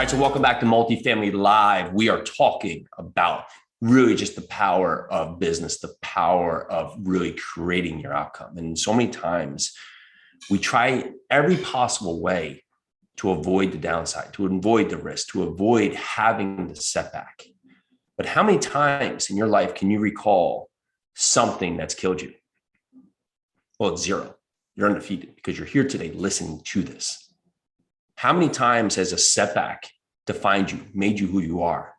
right, so welcome back to Multifamily Live. We are talking about really just the power of business, the power of really creating your outcome. And so many times we try every possible way to avoid the downside, to avoid the risk, to avoid having the setback. But how many times in your life can you recall something that's killed you? Well, it's zero. You're undefeated because you're here today listening to this. How many times has a setback defined you, made you who you are?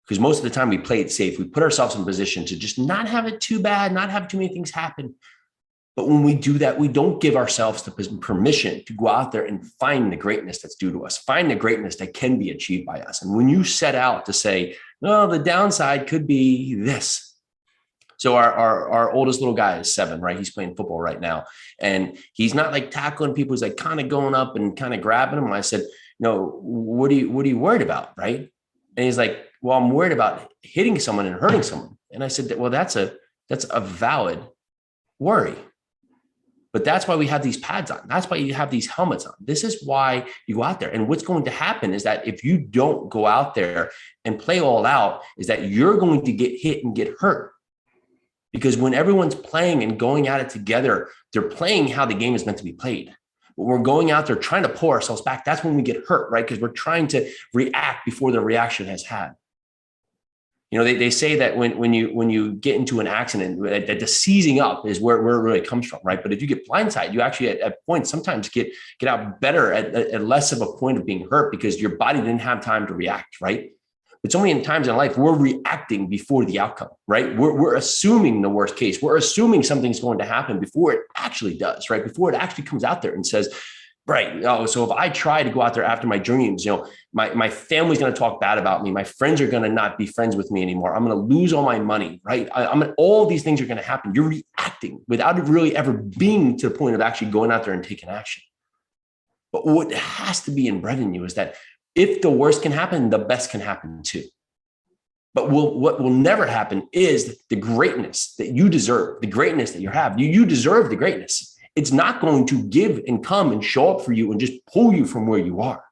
Because most of the time we play it safe. We put ourselves in a position to just not have it too bad, not have too many things happen. But when we do that, we don't give ourselves the permission to go out there and find the greatness that's due to us, find the greatness that can be achieved by us. And when you set out to say, no, the downside could be this. So our oldest little guy is 7, right? He's playing football right now. And he's not like tackling people. He's like kind of going up and kind of grabbing them. And I said, what are you worried about? Right. And he's like, well, I'm worried about hitting someone and hurting someone. And I said, well, that's a valid worry. But that's why we have these pads on. That's why you have these helmets on. This is why you go out there. And what's going to happen is that if you don't go out there and play all out, is that you're going to get hit and get hurt. Because when everyone's playing and going at it together, they're playing how the game is meant to be played. But we're going out there trying to pull ourselves back. That's when we get hurt, right? Because we're trying to react before the reaction has had. They say that when you get into an accident, that the seizing up is where it really comes from, right? But if you get blindsided, you actually at points sometimes get out better at less of a point of being hurt because your body didn't have time to react, right? But so many times in life, we're reacting before the outcome, right? We're assuming the worst case. We're assuming something's going to happen before it actually does, right? Before it actually comes out there and says, right, so if I try to go out there after my dreams, my family's going to talk bad about me. My friends are going to not be friends with me anymore. I'm going to lose all my money, right? All these things are going to happen. You're reacting without it really ever being to the point of actually going out there and taking action. But what has to be inbred in you is that if the worst can happen, the best can happen too. But what will never happen is the greatness that you deserve, the greatness that you have. You deserve the greatness. It's not going to give and come and show up for you and just pull you from where you are.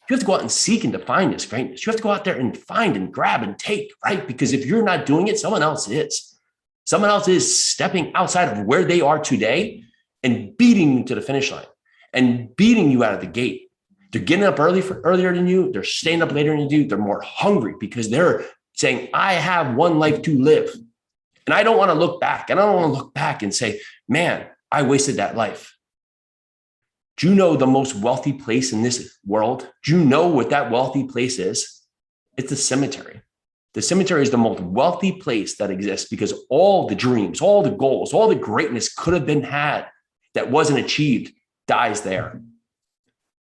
You have to go out and seek and define this greatness. You have to go out there and find and grab and take, right? Because if you're not doing it, someone else is. Someone else is stepping outside of where they are today and beating you to the finish line and beating you out of the gate. They're getting up earlier than you. They're staying up later than you do. They're more hungry because they're saying, I have one life to live. And I don't want to look back. And I don't want to look back and say, man, I wasted that life. Do you know the most wealthy place in this world? Do you know what that wealthy place is? It's the cemetery. The cemetery is the most wealthy place that exists because all the dreams, all the goals, all the greatness could have been had that wasn't achieved dies there.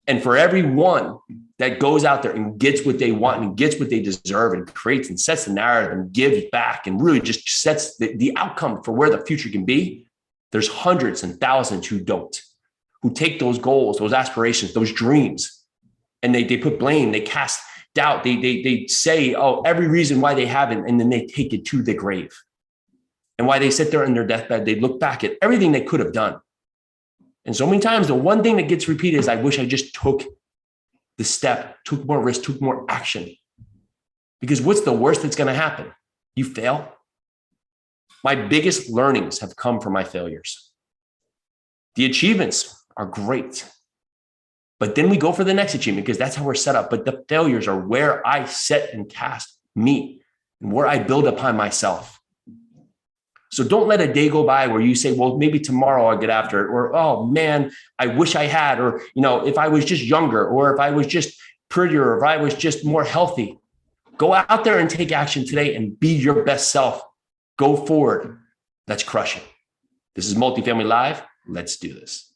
And for everyone that goes out there and gets what they want and gets what they deserve and creates and sets the narrative and gives back and really just sets the outcome for where the future can be, there's hundreds and thousands who don't, who take those goals, those aspirations, those dreams, and they put blame, they cast doubt, they say, oh, every reason why they haven't, and then they take it to the grave. And why they sit there in their deathbed, they look back at everything they could have done. And so many times, the one thing that gets repeated is, I wish I just took the step, took more risk, took more action. Because what's the worst that's going to happen? You fail. My biggest learnings have come from my failures. The achievements are great. But then we go for the next achievement because that's how we're set up. But the failures are where I set and cast me and where I build upon myself. So don't let a day go by where you say, well, maybe tomorrow I'll get after it. Or, oh man, I wish I had, or, if I was just younger, or if I was just prettier, or if I was just more healthy. Go out there and take action today and be your best self. Go forward. Let's crush it. This is Multifamily Live. Let's do this.